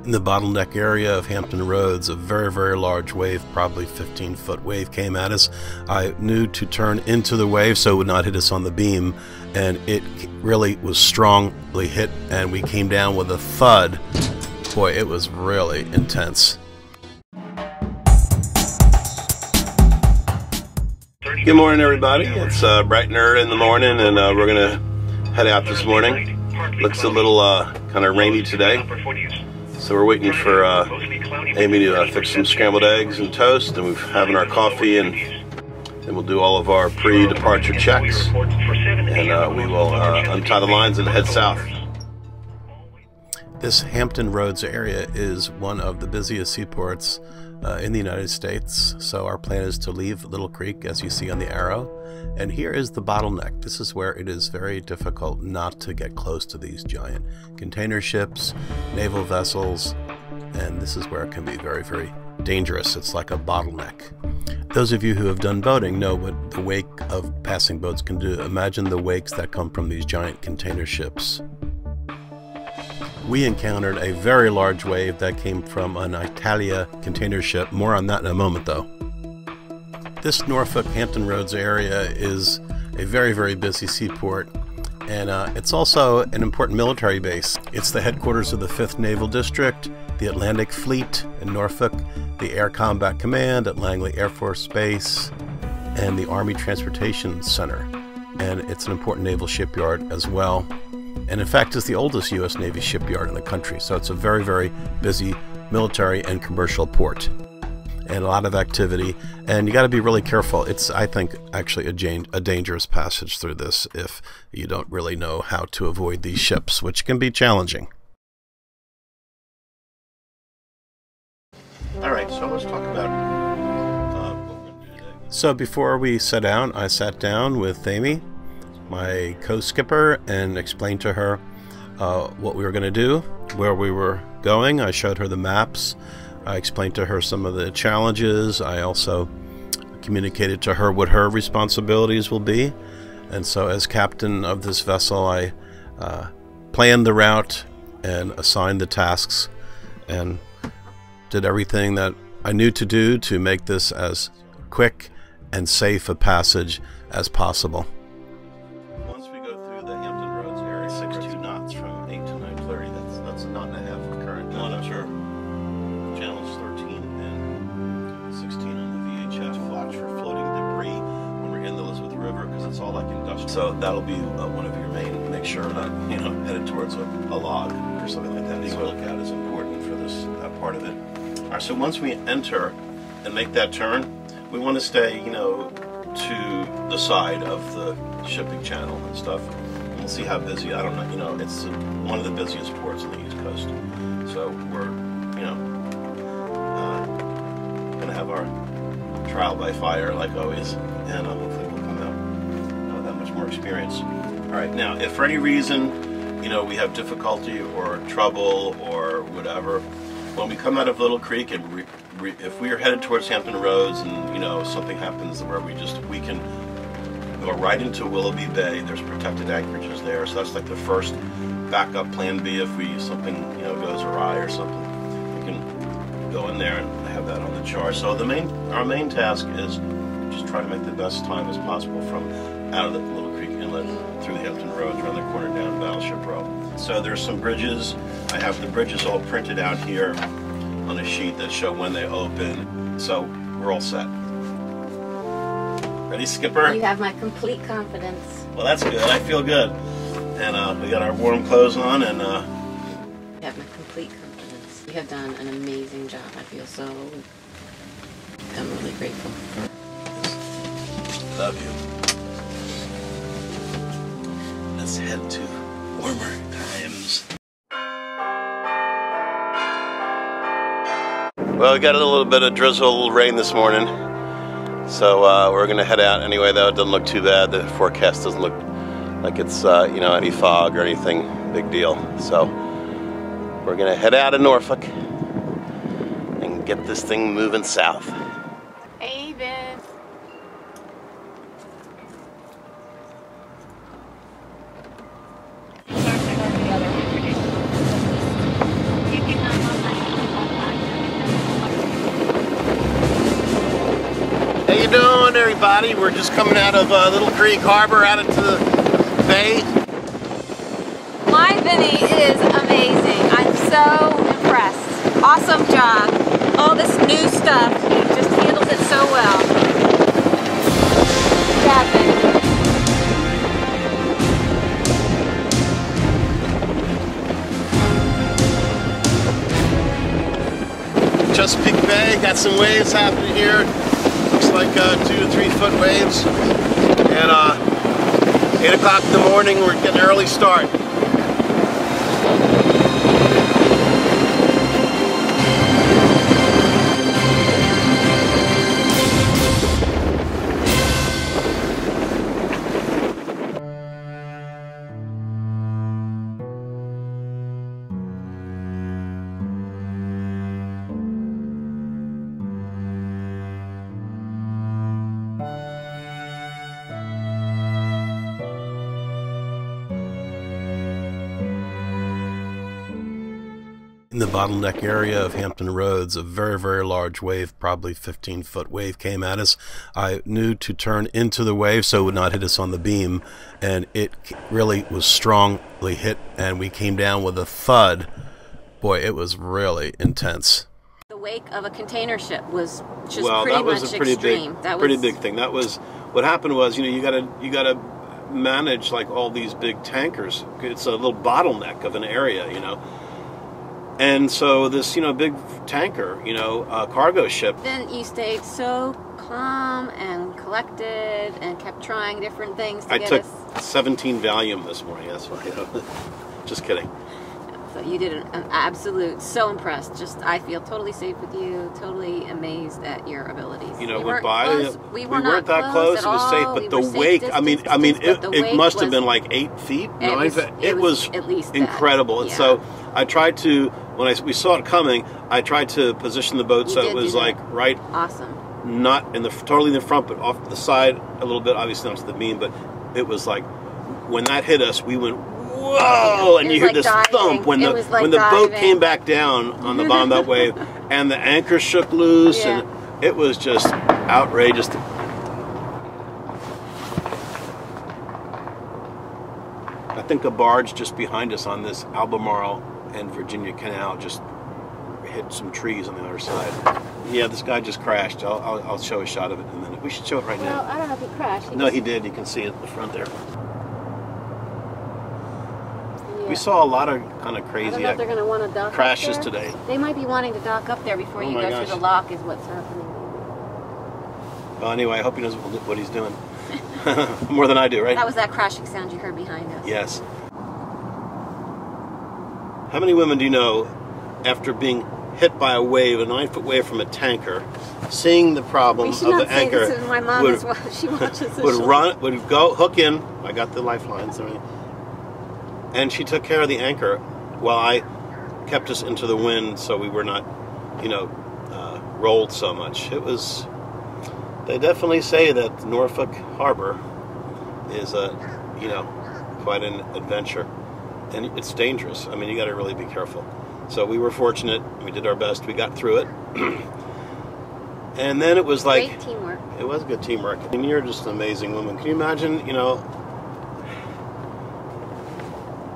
In the bottleneck area of Hampton Roads, a very, very large wave, probably 15-foot wave, came at us. I knew to turn into the wave so it would not hit us on the beam, and it really was strongly hit, and we came down with a thud. Boy, it was really intense. Good morning, everybody. It's bright and early in the morning, and we're going to head out this morning. Looks a little kind of rainy today. So we're waiting for Amy to fix some scrambled eggs and toast, and we're having our coffee, and then we'll do all of our pre-departure checks, and we will untie the lines and head south. This Hampton Roads area is one of the busiest seaports in the United States, so our plan is to leave Little Creek, as you see on the arrow, and here is the bottleneck. This is where it is very difficult not to get close to these giant container ships, naval vessels, and this is where it can be very, very dangerous. It's like a bottleneck. Those of you who have done boating know what the wake of passing boats can do. Imagine the wakes that come from these giant container ships. We encountered a very large wave that came from an Italia container ship. More on that in a moment, though. This Norfolk Hampton Roads area is a very, very busy seaport, and it's also an important military base. It's the headquarters of the 5th Naval District, the Atlantic Fleet in Norfolk, the Air Combat Command at Langley Air Force Base, and the Army Transportation Center. And it's an important naval shipyard as well. And in fact, it's the oldest U.S. Navy shipyard in the country. So it's a very, very busy military and commercial port. And a lot of activity, and you got to be really careful. It's, I think, actually a dangerous passage through this if you don't really know how to avoid these ships, which can be challenging. All right, so let's talk about what we're going to do today. So before we set out, I sat down with Amy, my co-skipper, and explained to her what we were going to do, where we were going. I showed her the maps. I explained to her some of the challenges. I also communicated to her what her responsibilities will be. And so as captain of this vessel, I planned the route and assigned the tasks and did everything that I knew to do to make this as quick and safe a passage as possible. Once we go through the Hampton Roads area, 62 knots from 8 to 9:30. That's a knot and a half of current. No, I'm sure. Channels 13 and 16 on the VHF. Watch for floating debris when we're in the Elizabeth River, because it's all like industrial. So that'll be one of your main. Make sure not, headed towards a log or something like that. Being look at is important for this part of it. All right. So once we enter and make that turn, we want to stay, to the side of the shipping channel and stuff. And we'll see how busy. I don't know. It's one of the busiest ports on the East Coast. So we're, going to have our trial by fire like always, and hopefully we'll come out with that much more experience. All right. Now, if for any reason, we have difficulty or trouble or whatever, when we come out of Little Creek and if we are headed towards Hampton Roads and something happens where we can go right into Willoughby Bay. There's protected anchorages there, so that's like the first backup plan B if something goes awry or something. We can go in there and have that on the chart. So our main task is just try to make the best time as possible from out of the Little Creek Inlet through the Hampton Roads, around the corner down Battleship Row. So there's some bridges. I have the bridges all printed out here on a sheet that show when they open. So we're all set. Ready, Skipper? You have my complete confidence. Well, that's good. I feel good. And we got our warm clothes on, and you have my complete confidence. You have done an amazing job. I feel so. I'm really grateful. Love you. Let's head to warmer times. Well, we got a little bit of drizzle, a little rain this morning, so we're going to head out anyway. Though it doesn't look too bad. The forecast doesn't look like it's any fog or anything big deal. So we're going to head out of Norfolk and get this thing moving south. Hey, Viv. You can everybody. We're just coming out of Little Creek Harbor out into the bay. My Vinny is amazing. I'm so impressed. Awesome job. All this new stuff. He just handles it so well. Good job, Vinny. Chesapeake Bay, got some waves happening here. Looks like 2 to 3 foot waves. And 8 o'clock in the morning, we're getting an early start. In the bottleneck area of Hampton Roads, a very, very large wave, probably 15-foot wave, came at us. I knew to turn into the wave so it would not hit us on the beam, and it really was strongly hit, and we came down with a thud. Boy, it was really intense. The wake of a container ship was just well, pretty that was much a pretty extreme. big, That pretty was big thing. That was what happened. Was you gotta manage like all these big tankers. It's a little bottleneck of an area, And so this, big tanker, cargo ship. Then you stayed so calm and collected and kept trying different things to get us. I took 17 Valium this morning. That's why. Just kidding. So you did an absolute. So impressed. Just I feel totally safe with you. Totally amazed at your abilities. We weren't weren't that close. It was safe, but the wake. It must have been like 8 feet, 9 feet. It was at least incredible. That. And Yeah. so I tried to. When we saw it coming, I tried to position the boat so it was like right, awesome, not totally in the front, but off the side a little bit, obviously not to the beam. But it was like when that hit us, we went whoa, and you hear this thump when the boat came back down on the bottom of that wave, and the anchor shook loose, and it was just outrageous. I think a barge just behind us on this Albemarle and Virginia Canal just hit some trees on the other side. Yeah, this guy just crashed. I'll show a shot of it in a minute. We should show it right now. Well, I don't know if he crashed. No, he did. You can see it in the front there. Yeah. We saw a lot of kind of crazy I don't know if they're going to want to dock crashes up there. today. They might be wanting to dock up there before you go through the lock is what's happening. Well, anyway, I hope he knows what he's doing. More than I do, right? That was that crashing sound you heard behind us. Yes. How many women do you know, after being hit by a wave, a 9-foot wave from a tanker, seeing the problem of the anchor, this is my mom as well. She watches this. would go hook in. I got the lifelines, and she took care of the anchor while I kept us into the wind, so we were not, rolled so much. It was. They definitely say that Norfolk Harbor is quite an adventure. And it's dangerous. I mean, you got to really be careful. So we were fortunate. We did our best. We got through it. And then it was like... Great teamwork. It was good teamwork. I mean, you're just an amazing woman. Can you imagine,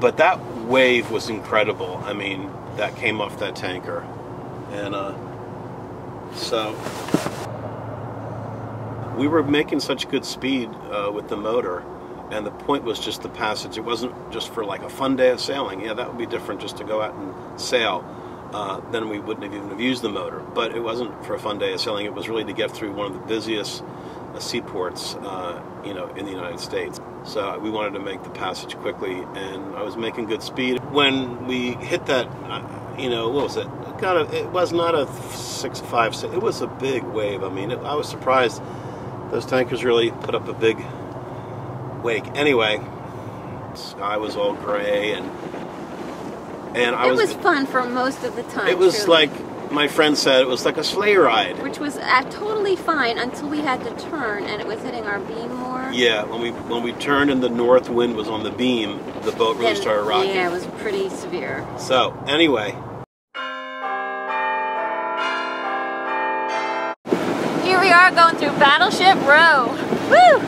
But that wave was incredible. I mean, that came off that tanker. And so... We were making such good speed with the motor. And the point was just the passage. It wasn't just for like a fun day of sailing. Yeah, that would be different just to go out and sail. Then we wouldn't have even used the motor. But it wasn't for a fun day of sailing. It was really to get through one of the busiest seaports, in the United States. So we wanted to make the passage quickly, and I was making good speed. When we hit that, what was it? It was not a 6.5. It was a big wave. I mean, I was surprised. Those tankers really put up a big wake. Anyway, the sky was all gray, and it was fun for most of the time. It was truly. Like my friend said, it was like a sleigh ride, which was totally fine until we had to turn, and it was hitting our beam more. Yeah, when we turned and the north wind was on the beam, the boat really started rocking. Yeah, it was pretty severe. So anyway, here we are are going through Battleship Row. Woo!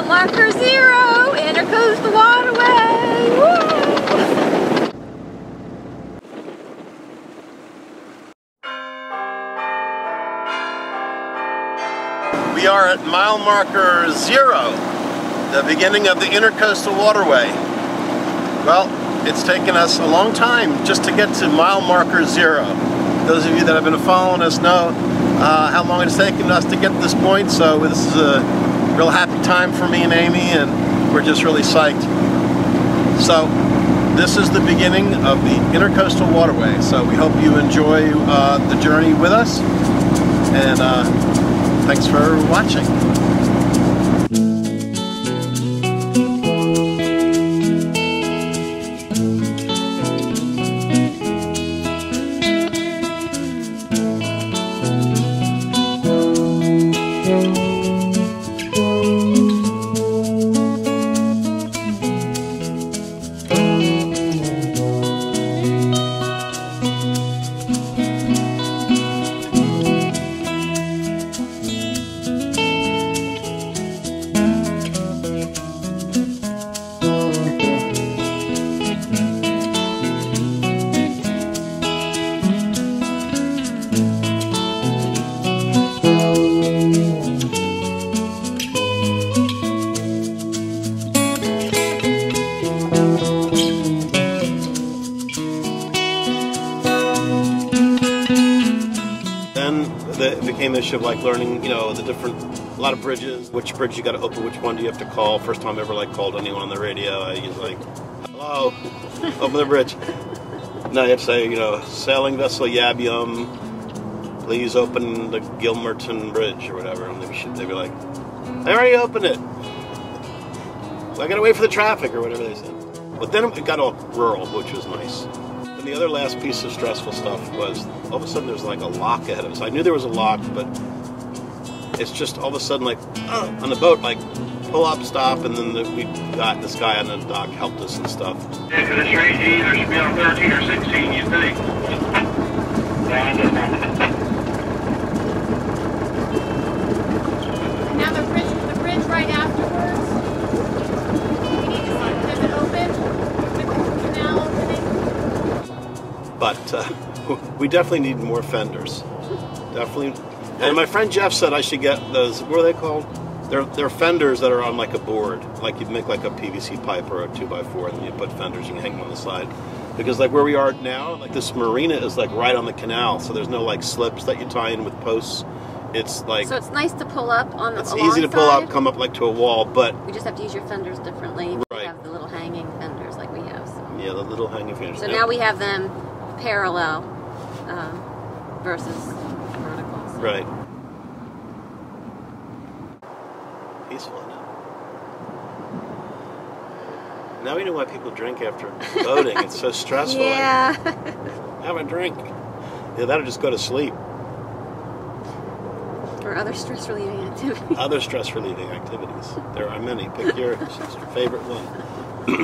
Marker 0, Intracoastal Waterway. Woo! We are at mile marker 0, the beginning of the Intracoastal Waterway. Well, it's taken us a long time just to get to mile marker 0. Those of you that have been following us know how long it's taken us to get to this point, so this is a real happy time for me and Amy, and we're just really psyched. So this is the beginning of the Intracoastal Waterway, so we hope you enjoy the journey with us, and thanks for watching. It became an issue of like learning, you know, the different, a lot of bridges, which bridge you got to open, which one do you have to call. First time I ever like called anyone on the radio, I was like, hello, open the bridge. Now you have to say, you know, sailing vessel Yabium, please open the Gilmerton Bridge or whatever. And they'd be like, I already opened it. So I gotta wait for the traffic or whatever they said. But then it got all rural, which was nice. And the other last piece of stressful stuff was all of a sudden there's like a lock ahead of us. I knew there was a lock, but it's just all of a sudden like on the boat, like pull up, stop, and then we got this guy on the dock helped us and stuff. Yeah, for the straight, you either should be on 13 or 16, you think? Now the bridge right afterwards. We need to see, does it open? The canal opening? But we definitely need more fenders. Definitely. And my friend Jeff said I should get those, what are they called? They're fenders that are on like a board. Like you'd make like a PVC pipe or a 2x4 and then you put fenders, you can hang them on the side. Because like where we are now, like this marina is like right on the canal, so there's no like slips that you tie in with posts. It's like... So it's nice to pull up on the It's easy to pull up, come up like to a wall, but... We just have to use your fenders differently. Right. We have the little hanging fenders like we have. So. Yeah, the little hanging fenders. So now we have them parallel versus vertical. So. Right. Peaceful, isn't it? Now we know why people drink after boating. It's so stressful. Yeah. Like, have a drink. Yeah, that'll just go to sleep. Or other stress relieving activities. Other stress relieving activities. There are many. Pick your favorite one.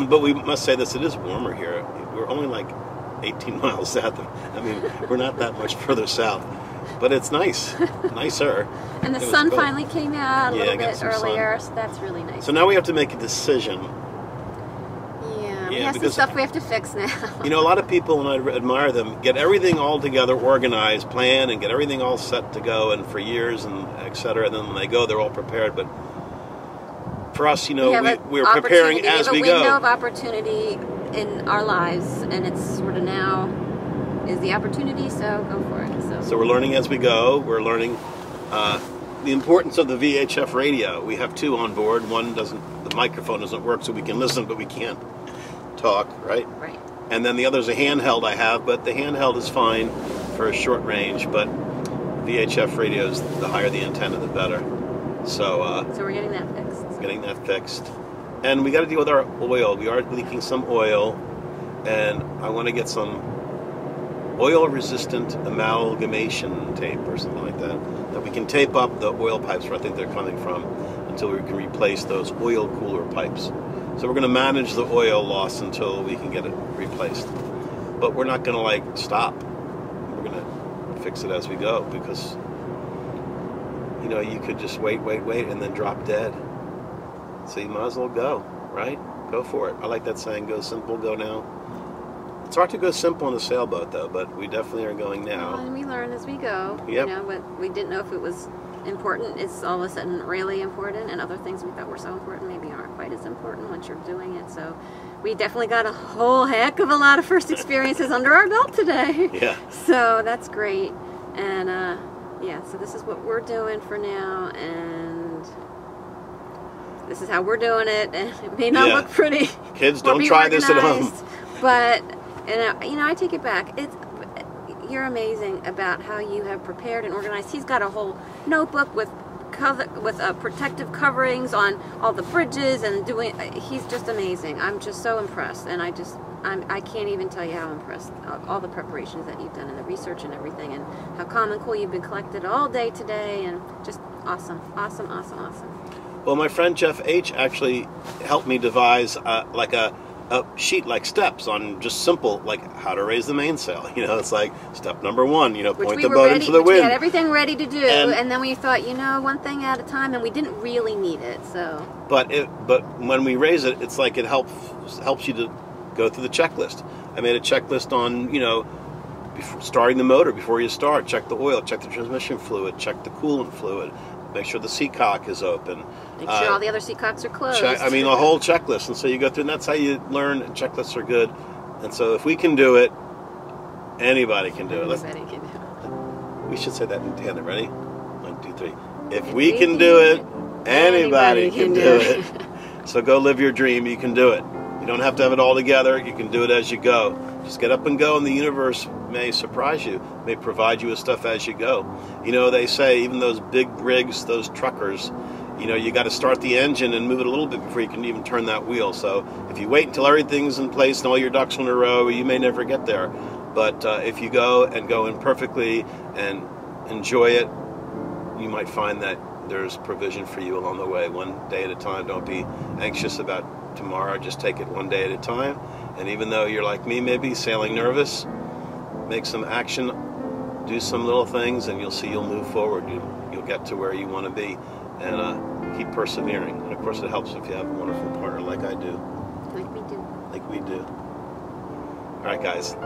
But we must say this, it is warmer here. We're only like 18 miles south. I mean, we're not that much further south. But it's nice. Nicer. And the sun finally came out a little bit earlier, so that's really nice. So now we have to make a decision. Yeah, we have some stuff we have to fix now. You know, a lot of people, and I admire them, get everything all together, organized, plan, and get everything all set to go, and for years, and etc. And then when they go, they're all prepared. But for us, you know, we're preparing as we go. We have a window of opportunity in our lives, and it's sort of now. is the opportunity, so go for it. So we're learning as we go. We're learning the importance of the VHF radio. We have two on board. One the microphone doesn't work, so we can listen, but we can't talk, right? Right. And then the other's a handheld I have, but the handheld is fine for a short range, but VHF radios, the higher the antenna, the better. So we're getting that fixed. Getting that fixed. And we got to deal with our oil. We are leaking some oil, and I want to get some oil-resistant amalgamation tape or something like that we can tape up the oil pipes where I think they're coming from until we can replace those oil cooler pipes. So we're going to manage the oil loss until we can get it replaced. But we're not going to like stop. We're going to fix it as we go, because you know, you could just wait and then drop dead. So you might as well go, right? Go for it. I like that saying, go simple, go now. It's hard to go simple in a sailboat, though, but we definitely are going now. Well, and we learn as we go. Yep. You know, what we didn't know if it was important is all of a sudden really important, and other things we thought were so important maybe aren't quite as important once you're doing it. So we definitely got a whole heck of a lot of first experiences under our belt today. Yeah. So that's great. And yeah, so this is what we're doing for now, and this is how we're doing it. And it may not look pretty. Kids, don't try this at home. But you know, I take it back. You're amazing about how you have prepared and organized. He's got a whole notebook with protective coverings on all the bridges and doing. He's just amazing. I'm just so impressed, and I can't even tell you how impressed. All the preparations that you've done and the research and everything, and how calm and cool you've been collected all day today, and just awesome. Well, my friend Jeff H. actually helped me devise like a sheet like steps on just simple, like how to raise the mainsail. You know, it's like step number 1, you know, point the boat into the wind. We had everything ready to do, and then we thought, you know, one thing at a time, and we didn't really need it. So, but when we raise it, it's like it helps you to go through the checklist. I made a checklist on, you know, before starting the motor, before you start, check the oil, check the transmission fluid, check the coolant fluid, make sure the seacock is open. Make sure all the other seacocks are closed. I mean, a whole checklist. And so you go through, and that's how you learn. Checklists are good. And so if we can do it, anybody can do it. Anybody can do it. We should say that in tandem. Ready? 1, 2, 3. If we can do it, anybody can do it. So go live your dream. You can do it. You don't have to have it all together. You can do it as you go. Just get up and go, and the universe may surprise you, may provide you with stuff as you go. You know, they say even those big rigs, those truckers, you know, you got to start the engine and move it a little bit before you can even turn that wheel. So if you wait until everything's in place and all your ducks are in a row, you may never get there. But if you go in perfectly and enjoy it, you might find that there's provision for you along the way, one day at a time. Don't be anxious about tomorrow. Just take it one day at a time. And even though you're like me, maybe sailing nervous, make some action, do some little things, and you'll see you'll move forward. You'll get to where you want to be, and keep persevering. And of course, it helps if you have a wonderful partner like I do. Like we do. Like we do. All right, guys.